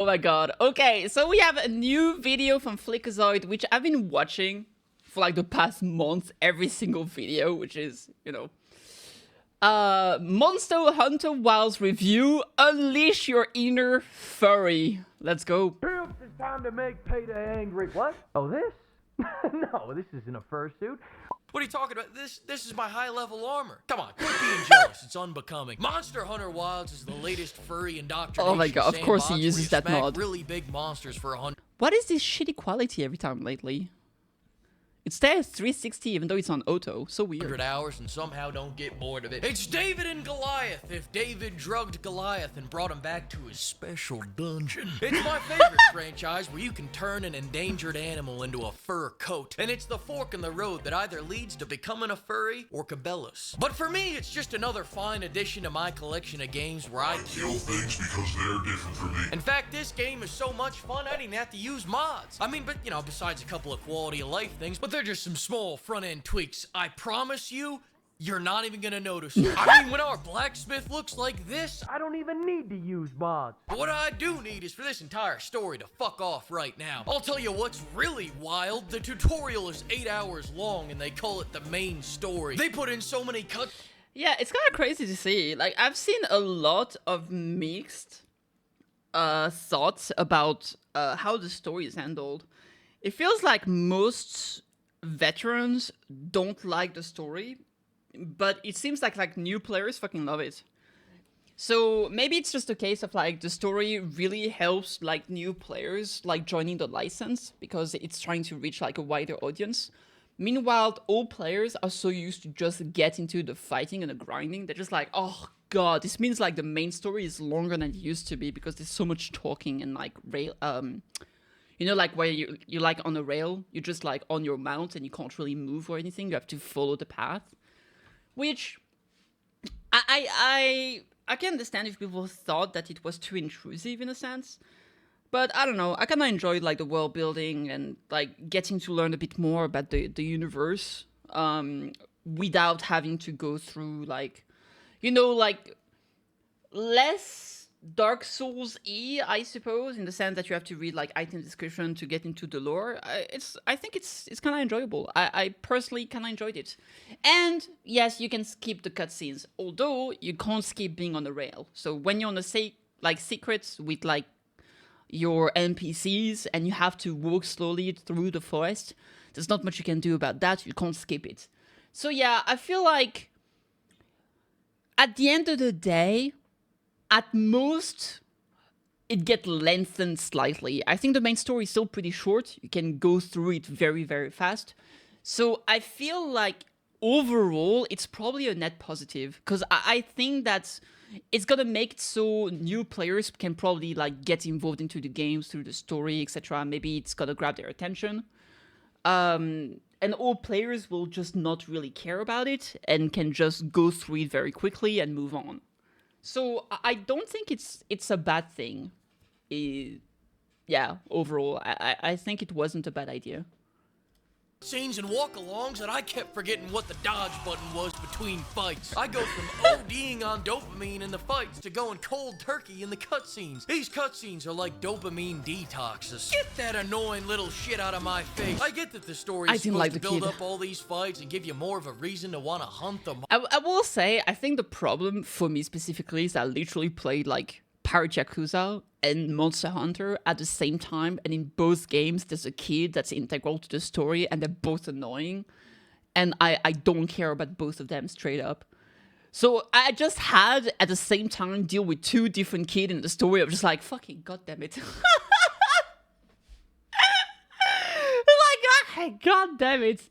Oh my god. Okay, so we have a new video from FLEEKAZOID, which I've been watching for like the past month, every single video, which is, you know, Monster Hunter Wilds review. Unleash your inner furry. Let's go. Troops, it's time to make Payday angry. What? Oh, this? No, this isn't a fursuit. What are you talking about? This is my high-level armor. Come on, quit being jealous. It's unbecoming. Monster Hunter Wilds is the latest furry indoctrination. Oh my god, of course he uses that mod. Really big monsters for 100. What is this shitty quality every time lately? It stays 360 even though it's on auto. So weird. Hours and somehow don't get bored of it. It's David and Goliath. If David drugged Goliath and brought him back to his special dungeon. It's my favorite franchise where you can turn an endangered animal into a fur coat. And it's the fork in the road that either leads to becoming a furry or Cabela's. But for me, it's just another fine addition to my collection of games where I kill things because they're different from me. In fact, this game is so much fun, I didn't have to use mods. I mean, but you know, besides a couple of quality of life things, but they're just some small front-end tweaks. I promise you, you're not even gonna notice. I mean, when our blacksmith looks like this, I don't even need to use mods. what I do need is for this entire story to fuck off right now. I'll tell you what's really wild. The tutorial is 8 hours long and they call it the main story. They put in so many cuts. Yeah, it's kind of crazy to see. Like, I've seen a lot of mixed thoughts about how the story is handled. It feels like most veterans don't like the story, but it seems like new players fucking love it. So maybe it's just a case of like the story really helps like new players like joining the license because it's trying to reach like a wider audience. Meanwhile, old players are so used to just get into the fighting and the grinding. They're just like, oh god, this means like the main story is longer than it used to be because there's so much talking and like you know, like where you like on a rail, you're just like on your mount and you can't really move or anything. You have to follow the path, which I can understand if people thought that it was too intrusive in a sense, but I don't know. I kind of enjoyed like the world building and like getting to learn a bit more about the universe without having to go through like, you know, like less Dark Souls-y, I suppose, in the sense that you have to read like item description to get into the lore. I think it's kind of enjoyable. I personally kind of enjoyed it. And yes, you can skip the cutscenes, although you can't skip being on the rail. So when you're on a like secrets with like your NPCs and you have to walk slowly through the forest, there's not much you can do about that. You can't skip it. So yeah, I feel like at the end of the day, at most, it gets lengthened slightly. I think the main story is still pretty short. You can go through it very, very fast. So I feel like overall, it's probably a net positive. Because I think that it's going to make it so new players can probably like get involved into the games through the story, etc. Maybe it's going to grab their attention. And old players will just not really care about it and can just go through it very quickly and move on. So I don't think it's a bad thing. Yeah, overall, I think it wasn't a bad idea. Scenes and walk-alongs that I kept forgetting what the dodge button was between fights. I go from ODing on dopamine in the fights to going cold turkey in the cutscenes. These cutscenes are like dopamine detoxes. Get that annoying little shit out of my face. I get that the story is supposed to build up all these fights and give you more of a reason to want to hunt them. I will say, I think the problem for me specifically is I literally played like Pirate Yakuza and Monster Hunter at the same time, and in both games there's a kid that's integral to the story and they're both annoying, and I don't care about both of them straight up. So I just had at the same time deal with two different kids in the story. I'm just like, fucking goddamn it. Like, god damn it.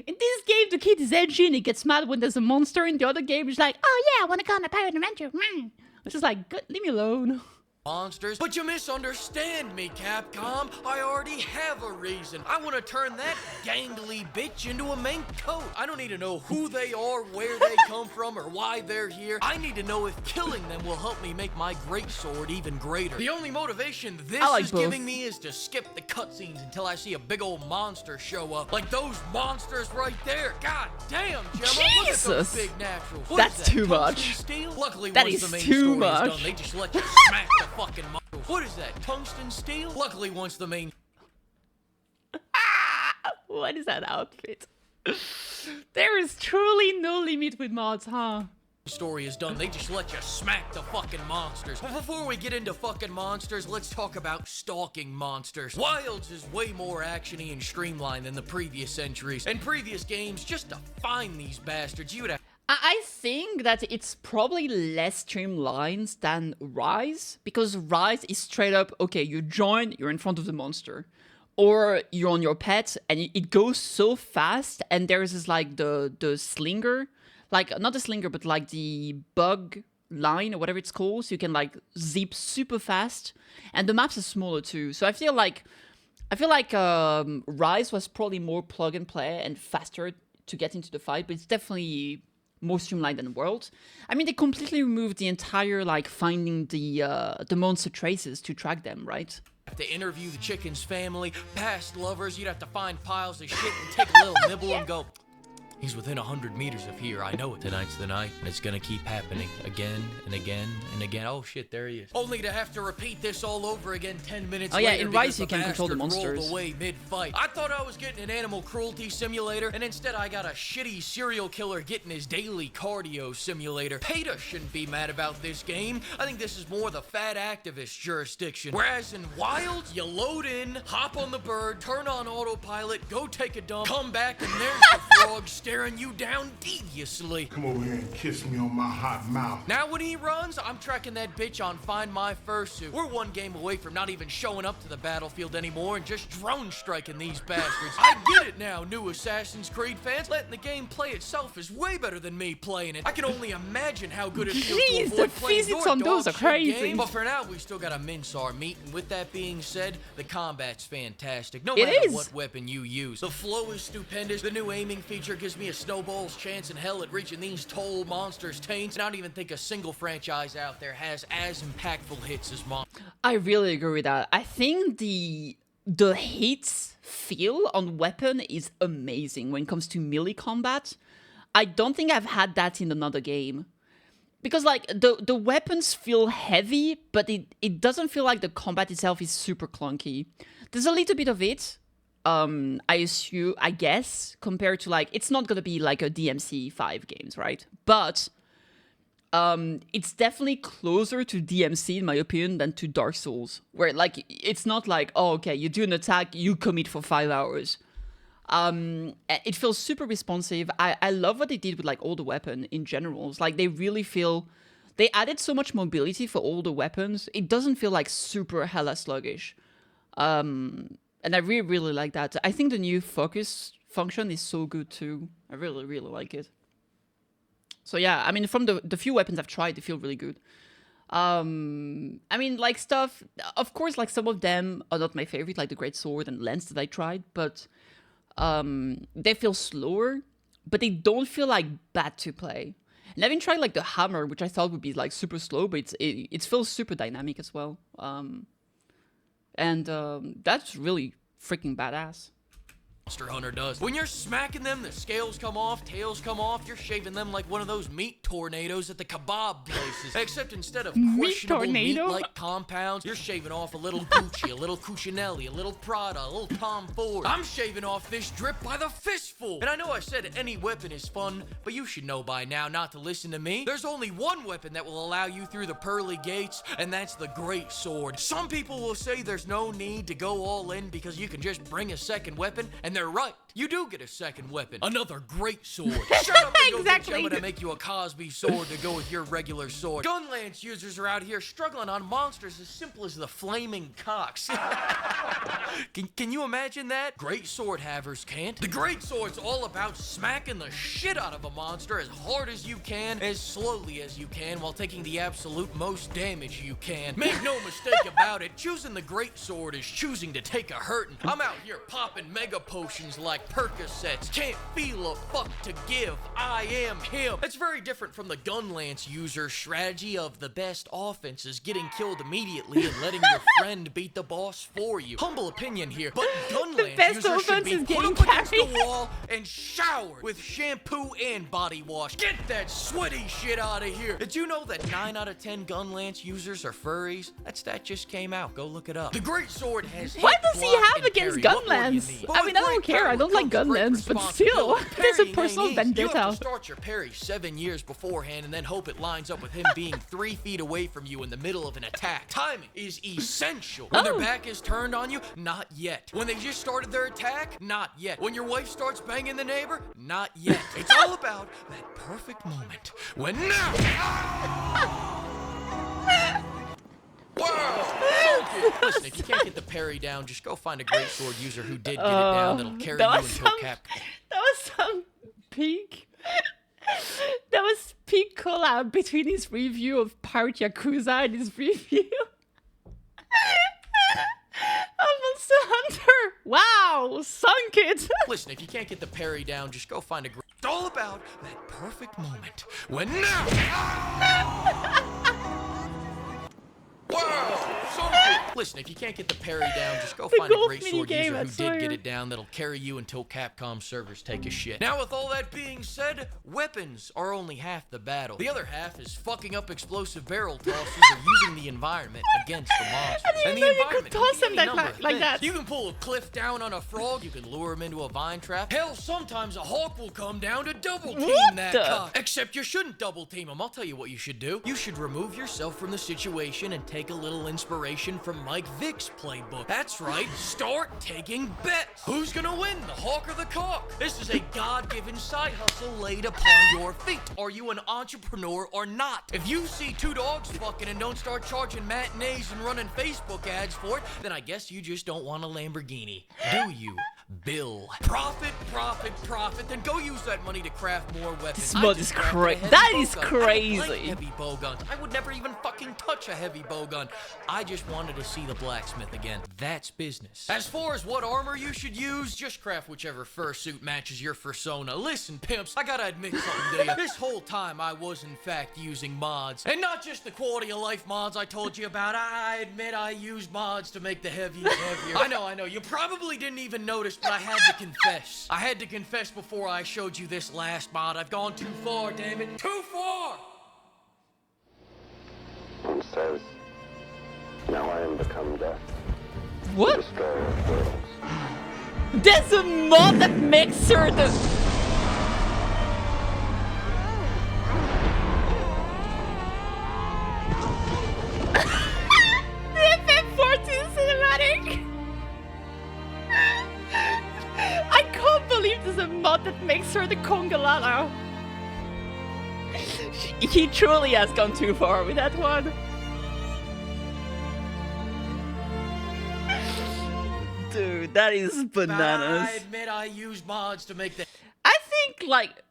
In this game the kid is edgy and he gets mad when there's a monster. In the other game he's like, oh yeah, I want to go on a pirate adventure. I'm just like, leave me alone. Monsters. But you misunderstand me, Capcom. I already have a reason. I want to turn that gangly bitch into a mink coat. I don't need to know who they are, where they come from, or why they're here. I need to know if killing them will help me make my greatsword even greater. The only motivation this is giving me is to skip the cutscenes until I see a big old monster show up. Like those monsters right there. God damn, Gemma. Look at those big naturals. That's too much. Luckily, that once is the main too story much. is done, they just let you smack the fucking muscles. What is that, tungsten steel? Luckily, once the main What is that outfit? There is truly no limit with mods, huh? story is done, they just let you smack the fucking monsters. But before we get into fucking monsters, let's talk about stalking monsters. Wilds is way more actiony and streamlined than the previous centuries. In previous games, just to find these bastards, you would have I think that it's probably less streamlined than Rise, because Rise is straight up, okay, you join, you're in front of the monster. Or you're on your pet, and it goes so fast, and there's this, like, the slinger, like, not the slinger, but, like, the bug line, or whatever it's called, so you can, like, zip super fast, and the maps are smaller, too. So I feel like Rise was probably more plug and play and faster to get into the fight, but it's definitely more streamlined than World. I mean, they completely removed the entire, like, finding the monster traces to track them, right? to interview the chicken's family, past lovers. You'd have to find piles of shit and take a little nibble and go, he's within 100 meters of here. I know it. Tonight's the night, and it's gonna keep happening again and again and again. Oh shit, there he is. Only to have to repeat this all over again 10 minutes later. Oh yeah, in Rise you can control the monsters. Rolled away mid-fight. I thought I was getting an animal cruelty simulator, and instead I got a shitty serial killer getting his daily cardio simulator. PETA shouldn't be mad about this game. I think this is more the fat activist jurisdiction. Whereas in Wild, you load in, hop on the bird, turn on autopilot, go take a dump, come back, and there's the frog staring you down deviously. Come over here and kiss me on my hot mouth. Now when he runs, I'm tracking that bitch on Find My Fursuit. We're one game away from not even showing up to the battlefield anymore and just drone striking these bastards. I get it now, new Assassin's Creed fans. Letting the game play itself is way better than me playing it. I can only imagine how good it feels to avoid the playing physics your on those dog are shit crazy. game. But for now, we still gotta mince our meat. And with that being said, the combat's fantastic. No It matter is. what weapon you use. The flow is stupendous. The new aiming feature gives me a snowball's chance in hell at reaching these tall monsters' taints. And I don't even think a single franchise out there has as impactful hits as mine. I really agree with that. I think the hits feel on weapon is amazing when it comes to melee combat. I don't think I've had that in another game. Because, like, the weapons feel heavy, but it doesn't feel like the combat itself is super clunky. There's a little bit of it, I guess, compared to, like, it's not gonna be like a DMC 5 games, right? But it's definitely closer to DMC, in my opinion, than to Dark Souls, where, like, it's not like, oh, okay, you do an attack, you commit for 5 hours. It feels super responsive. I love what they did with, like, all the weapon in general. It's like they really feel they added so much mobility for all the weapons. It doesn't feel like super hella sluggish. And I really, really like that. I think the new focus function is so good too. I really, really like it. So yeah, I mean, from the few weapons I've tried, they feel really good. I mean, like, stuff, of course, like, some of them are not my favorite, like the Great Sword and Lance that I tried, but they feel slower, but they don't feel like bad to play. And I've been trying, like, the hammer, which I thought would be, like, super slow, but it feels super dynamic as well. That's really freaking badass. Monster Hunter does. When you're smacking them, the scales come off, tails come off, you're shaving them like one of those meat tornadoes at the kebab places. Except instead of questionable meat-like compounds, you're shaving off a little Gucci, a little Cucinelli, a little Prada, a little Tom Ford. I'm shaving off this drip by the fistful. And I know I said any weapon is fun, but you should know by now not to listen to me. There's only one weapon that will allow you through the pearly gates, and that's the Great Sword. Some people will say there's no need to go all in because you can just bring a second weapon, and they're right. You do get a second weapon. Another great sword. Shut up and go Exactly. get Gemma to make you a Cosby sword to go with your regular sword. Gunlance users are out here struggling on monsters as simple as the flaming cocks. Can you imagine that? Great sword havers can't. The great sword's all about smacking the shit out of a monster as hard as you can, as slowly as you can, while taking the absolute most damage you can. Make no mistake about it, choosing the great sword is choosing to take a hurtin'. I'm out here popping mega potions like like Percocets. Can't feel a fuck to give. I am him. It's very different from the Gunlance user strategy of the best offense is getting killed immediately and letting your friend beat the boss for you. Humble opinion here, but Gunlance users should be put up against the wall and showered with shampoo and body wash. Get that sweaty shit out of here. Did you know that 9 out of 10 Gunlance users are furries? That stat just came out. Go look it up. The great sword has what does he have against Gunlance? I mean, I don't care. I don't like Gunlance, but still, there's a personal vendetta. You have to start your parry 7 years beforehand and then hope it lines up with him being 3 feet away from you in the middle of an attack. Timing is essential. When their back is turned on you, not yet. When they just started their attack, not yet. When your wife starts banging the neighbor, not yet. It's all about that perfect moment when now. Whoa! Listen, if you can't get the parry down, just go find a great sword user who did get it down that'll carry you until cap. That was some peak. That was peak collab between his review of Pirate Yakuza and his review of Monster Hunter. Wow, sunk it. Listen, if you can't get the parry down, just go find a great. It's all about that perfect moment when now. Whoa! Listen, if you can't get the parry down, just go find a great sword user who did get it down that'll carry you until Capcom servers take a shit. Now, with all that being said, weapons are only half the battle. The other half is fucking up explosive barrel tosses or using the environment against the monsters. And the environment, toss him like that. You can pull a cliff down on a frog, you can lure him into a vine trap. Hell, sometimes a hawk will come down to double team that cock. Except you shouldn't double team him. I'll tell you what you should do. You should remove yourself from the situation and take a little inspiration from Mike Vick's playbook. That's right, start taking bets. Who's gonna win, the hawk or the cock? This is a God-given side hustle laid upon your feet. Are you an entrepreneur or not? If you see 2 dogs fucking and don't start charging matinees and running Facebook ads for it, then I guess you just don't want a Lamborghini. Do you? Bill. Profit, profit, profit. Then go use that money to craft more weapons. This mod is crazy. That is crazy. I like heavy bow guns. I would never even fucking touch a heavy bow gun. I just wanted to see the blacksmith again. That's business. As far as what armor you should use, just craft whichever fursuit matches your persona. Listen, pimps, I gotta admit something to you. This whole time I was in fact using mods. And not just the quality of life mods I told you about. I admit I used mods to make the heavies heavier. I know. You probably didn't even notice, but I had to confess. I had to confess before I showed you this last mod. I've gone too far, damn it. Too far! He says, now I am become death. What? Destroyer of worlds. There's a mod that makes her the... The FF14 cinematic! I can't believe there's a mod that makes her the Congalala. He truly has gone too far with that one. Dude, that is bananas. I admit I use mods to make the... I think, like...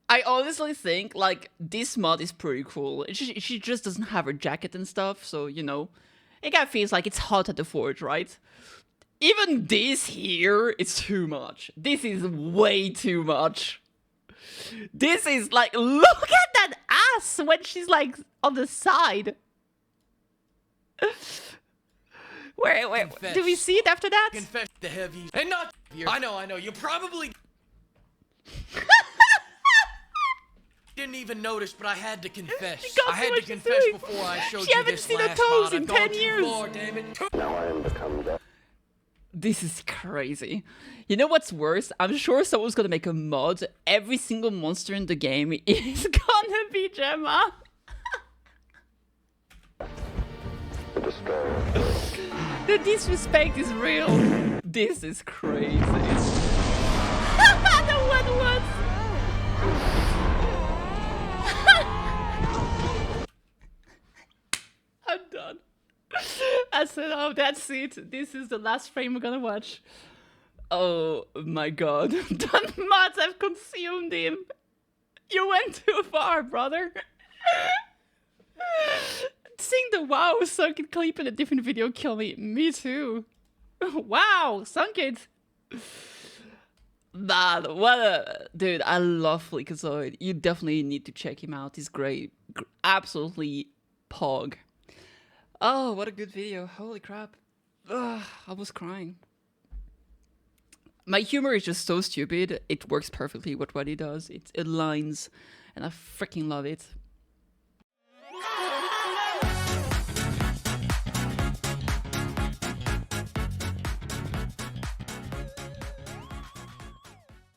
I honestly think, like, this mod is pretty cool. She just doesn't have her jacket and stuff, so, you know. It kind of feels like it's hot at the forge, right? Even this here, it's too much. This is way too much. This is like, look at that ass when she's like on the side. Wait, do we see it after that? Confess the heavies. And not here. I know, you probably didn't even notice, but I had to confess. I had to confess before I showed you this last mod. I've gone too far, damn it. Now I am become death. This is crazy. You know what's worse? I'm sure someone's gonna make a mod. Every single monster in the game is gonna be Gemma. The destroyer of worlds. The disrespect is real. This is crazy. The one was. I'm done. I said, oh, that's it. This is the last frame we're gonna watch. Oh my god. The mods have consumed him. You went too far, brother. Seeing the wow sunken clip in a different video kill me. Me too. Wow, sunk it. Man, what a dude! I love FLEEKAZOID. You definitely need to check him out. He's great, absolutely pog. Oh, what a good video! Holy crap! Ugh, I was crying. My humor is just so stupid. It works perfectly with what he does. It aligns, and I freaking love it.